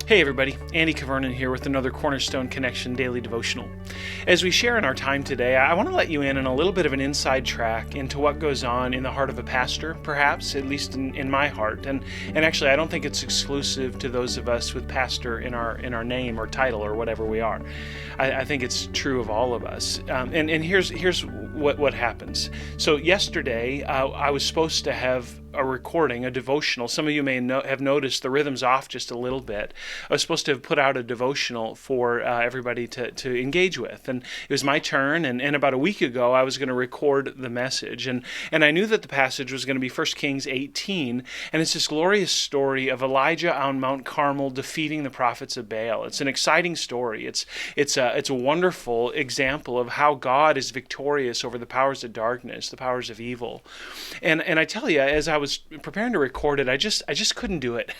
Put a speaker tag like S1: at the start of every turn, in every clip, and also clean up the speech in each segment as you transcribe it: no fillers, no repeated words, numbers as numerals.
S1: Hey everybody, Andy Kvernen here with another Cornerstone Connection daily devotional. As we share in our time today, I want to let you in on a little bit of an inside track into what goes on in the heart of a pastor, perhaps, at least in my heart. And actually, I don't think it's exclusive to those of us with pastor in our name or title or whatever we are. I think it's true of all of us. And here's what happens. So yesterday, I was supposed to have a recording, a devotional. Some of you may have noticed the rhythm's off just a little bit. I was supposed to have put out a devotional for everybody to engage with, and it was my turn, and about a week ago I was going to record the message, and I knew that the passage was going to be 1 Kings 18, and it's this glorious story of Elijah on Mount Carmel defeating the prophets of Baal. It's an exciting story. It's a wonderful example of how God is victorious over the powers of darkness, the powers of evil. And I tell you, as I was preparing to record it, I just couldn't do it.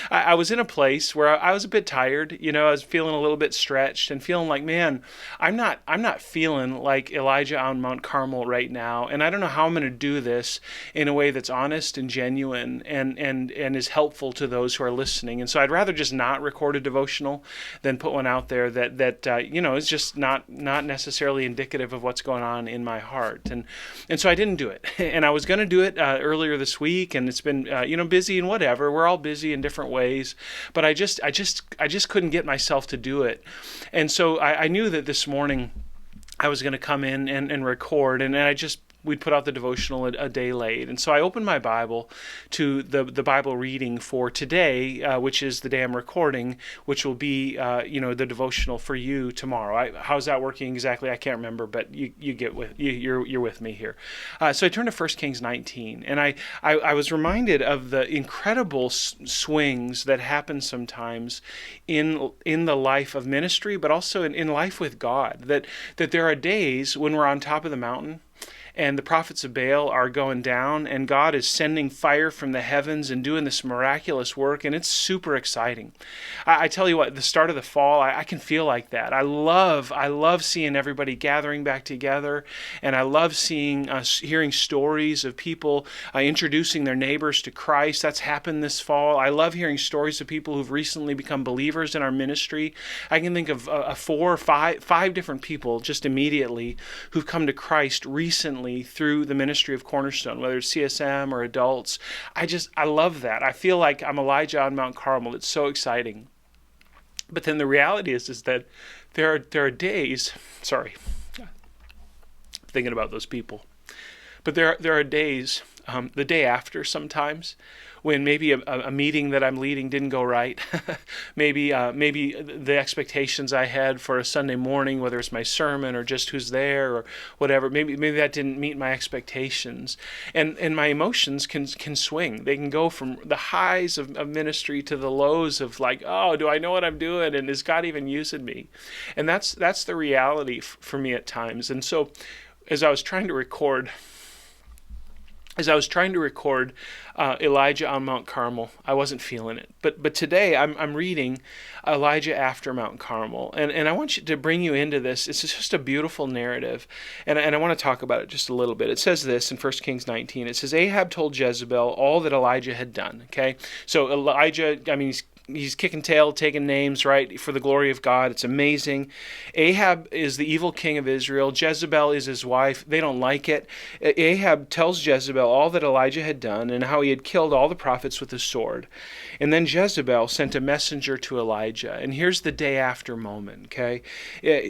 S1: I was in a place where I was a bit tired. I was feeling a little bit stretched and feeling like, man, I'm not feeling like Elijah on Mount Carmel right now, and I don't know how I'm going to do this in a way that's honest and genuine and is helpful to those who are listening. And so I'd rather just not record a devotional than put one out there that is just not necessarily indicative of what's going on in my heart. And so I didn't do it. And I was going to do it earlier this week, and it's been busy and whatever. We're all busy in different ways, but I just couldn't get myself to do it. And so I knew that this morning I was going to come in and record, and we'd put out the devotional a day late. And so I opened my Bible to the Bible reading for today, which is the day I'm recording, which will be, the devotional for you tomorrow. How's that working exactly? I can't remember, but you're with me here. So I turned to 1 Kings 19, and I was reminded of the incredible swings that happen sometimes in the life of ministry, but also in life with God, that there are days when we're on top of the mountain, and the prophets of Baal are going down, and God is sending fire from the heavens and doing this miraculous work, and it's super exciting. I tell you what, the start of the fall, I can feel like that. I love seeing everybody gathering back together, and I love hearing stories of people introducing their neighbors to Christ. That's happened this fall. I love hearing stories of people who've recently become believers in our ministry. I can think of 4 or 5 different people just immediately who've come to Christ recently through the ministry of Cornerstone, whether it's CSM or adults. I love that. I feel like I'm Elijah on Mount Carmel. It's so exciting. But then the reality is that there are days, thinking about those people, but there are days, the day after sometimes, when maybe a meeting that I'm leading didn't go right. maybe the expectations I had for a Sunday morning, whether it's my sermon or just who's there or whatever, maybe that didn't meet my expectations. And my emotions can swing. They can go from the highs of ministry to the lows of like, oh, do I know what I'm doing? And is God even using me? And that's the reality for me at times. And so as I was trying to record Elijah on Mount Carmel, I wasn't feeling it. But today I'm reading Elijah after Mount Carmel, and I want you to bring you into this. It's just a beautiful narrative, and I want to talk about it just a little bit. It says this in 1 Kings 19. It says, Ahab told Jezebel all that Elijah had done. Okay, so Elijah, he's kicking tail, taking names, right, for the glory of God. It's amazing. Ahab is the evil king of Israel. Jezebel is his wife. They don't like it. Ahab tells Jezebel all that Elijah had done and how he had killed all the prophets with the sword. And then Jezebel sent a messenger to Elijah. And here's the day after moment, okay,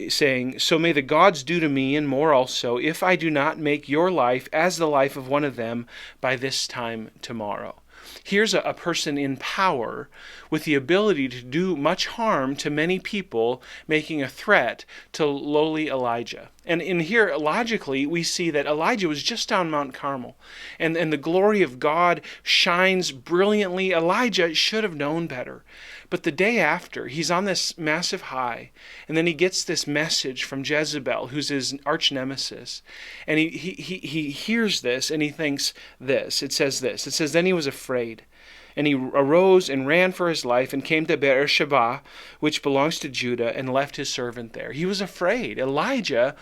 S1: saying, so may the gods do to me and more also, if I do not make your life as the life of one of them by this time tomorrow. Here's a person in power with the ability to do much harm to many people, making a threat to lowly Elijah. And in here, logically, we see that Elijah was just on Mount Carmel, and the glory of God shines brilliantly. Elijah should have known better. But the day after, he's on this massive high, and then he gets this message from Jezebel, who's his arch nemesis, and he hears this, and he thinks this. It says, then he was afraid, and he arose and ran for his life and came to Beersheba, which belongs to Judah, and left his servant there. He was afraid. Elijah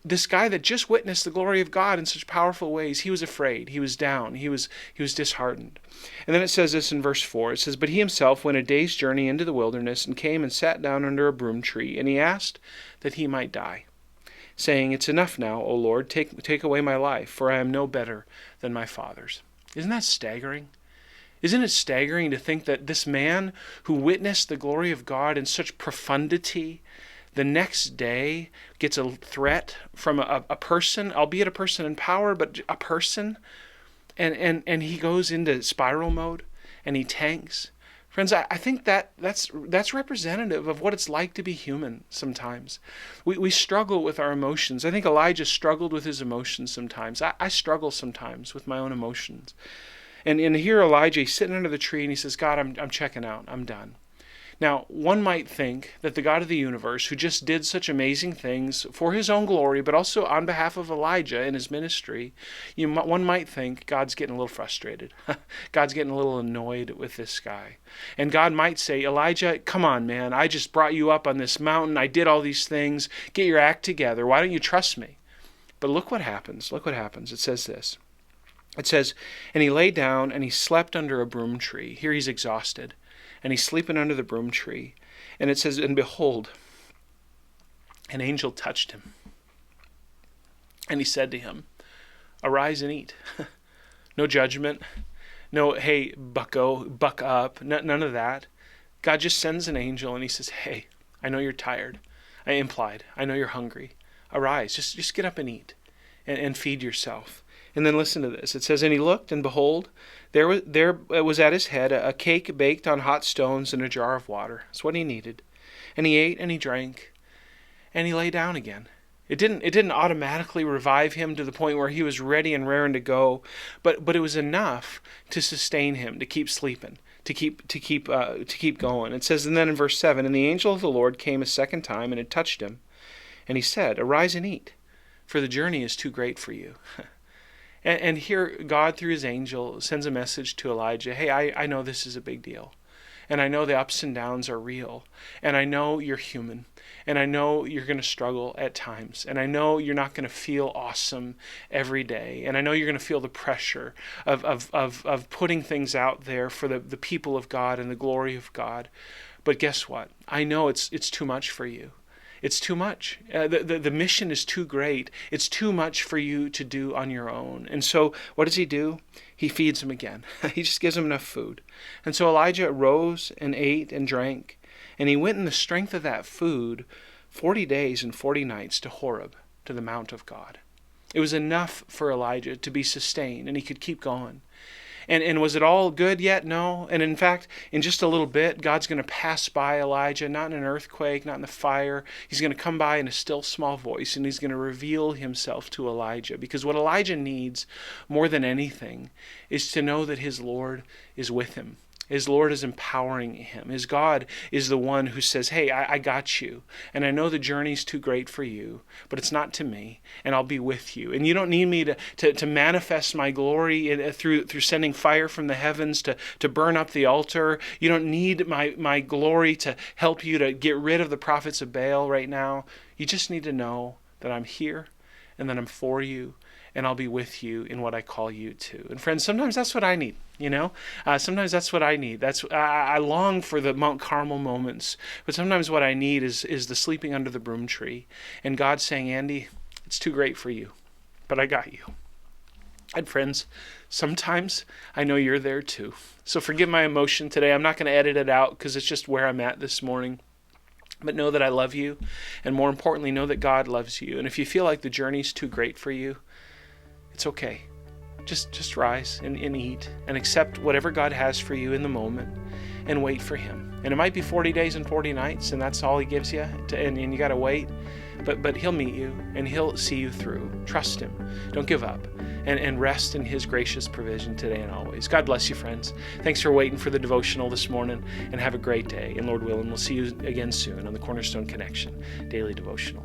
S1: this guy that just witnessed the glory of God in such powerful ways, he was afraid. He was down. He was disheartened. And then it says this in verse 4. It says, "But he himself went a day's journey into the wilderness and came and sat down under a broom tree, and he asked that he might die, saying, 'It's enough now, O Lord, take away my life, for I am no better than my fathers.'" Isn't that staggering? Isn't it staggering to think that this man who witnessed the glory of God in such profundity, the next day gets a threat from a person, albeit a person in power, but a person, and he goes into spiral mode and he tanks. Friends, I think that's representative of what it's like to be human sometimes. We struggle with our emotions. I think Elijah struggled with his emotions sometimes. I struggle sometimes with my own emotions. And here Elijah, he's sitting under the tree and he says, "God, I'm checking out. I'm done." Now, one might think that the God of the universe, who just did such amazing things for his own glory, but also on behalf of Elijah and his ministry, one might think God's getting a little frustrated. God's getting a little annoyed with this guy. And God might say, "Elijah, come on, man. I just brought you up on this mountain. I did all these things. Get your act together. Why don't you trust me?" But look what happens. Look what happens. It says this. It says, "And he lay down and he slept under a broom tree." Here he's exhausted. And he's sleeping under the broom tree. And it says, "And behold, an angel touched him. And he said to him, 'Arise and eat.'" No judgment. No, "Hey, bucko, buck up." None of that. God just sends an angel and he says, "Hey, I know you're tired." I know you're hungry. Arise, just get up and eat and feed yourself. And then listen to this. It says, "And he looked, and behold, there was at his head a cake baked on hot stones and a jar of water." That's what he needed. And he ate and he drank, and he lay down again. It didn't automatically revive him to the point where he was ready and raring to go, but it was enough to sustain him, to keep sleeping, to keep going. It says, and then in verse 7, "And the angel of the Lord came a second time and had touched him, and he said, 'Arise and eat, for the journey is too great for you.'" And here God, through his angel, sends a message to Elijah. "Hey, I know this is a big deal. And I know the ups and downs are real. And I know you're human. And I know you're going to struggle at times. And I know you're not going to feel awesome every day. And I know you're going to feel the pressure of putting things out there for the people of God and the glory of God. But guess what? I know it's too much for you. It's too much. The mission is too great. It's too much for you to do on your own." And so what does he do? He feeds him again. He just gives him enough food. And so Elijah arose and ate and drank. And he went in the strength of that food 40 days and 40 nights to Horeb, to the Mount of God. It was enough for Elijah to be sustained, and he could keep going. And was it all good yet? No. And in fact, in just a little bit, God's going to pass by Elijah, not in an earthquake, not in the fire. He's going to come by in a still small voice, and he's going to reveal himself to Elijah. Because what Elijah needs more than anything is to know that his Lord is with him. His Lord is empowering him. His God is the one who says, "Hey, I got you. And I know the journey's too great for you, but it's not to me, and I'll be with you. And you don't need me to manifest my glory through sending fire from the heavens to burn up the altar. You don't need my glory to help you to get rid of the prophets of Baal right now. You just need to know that I'm here and that I'm for you, and I'll be with you in what I call you to." And friends, sometimes that's what I need, sometimes that's what I need. I long for the Mount Carmel moments, but sometimes what I need is the sleeping under the broom tree, and God saying, "Andy, it's too great for you, but I got you." And friends, sometimes I know you're there too. So forgive my emotion today. I'm not going to edit it out because it's just where I'm at this morning. But know that I love you, and more importantly, know that God loves you. And if you feel like the journey's too great for you, it's okay. Just rise and eat and accept whatever God has for you in the moment and wait for him. And it might be 40 days and 40 nights, and that's all he gives you, and you got to wait. But he'll meet you, and he'll see you through. Trust him. Don't give up. And rest in his gracious provision today and always. God bless you, friends. Thanks for waiting for the devotional this morning, and have a great day. And Lord willing, we'll see you again soon on the Cornerstone Connection Daily Devotional.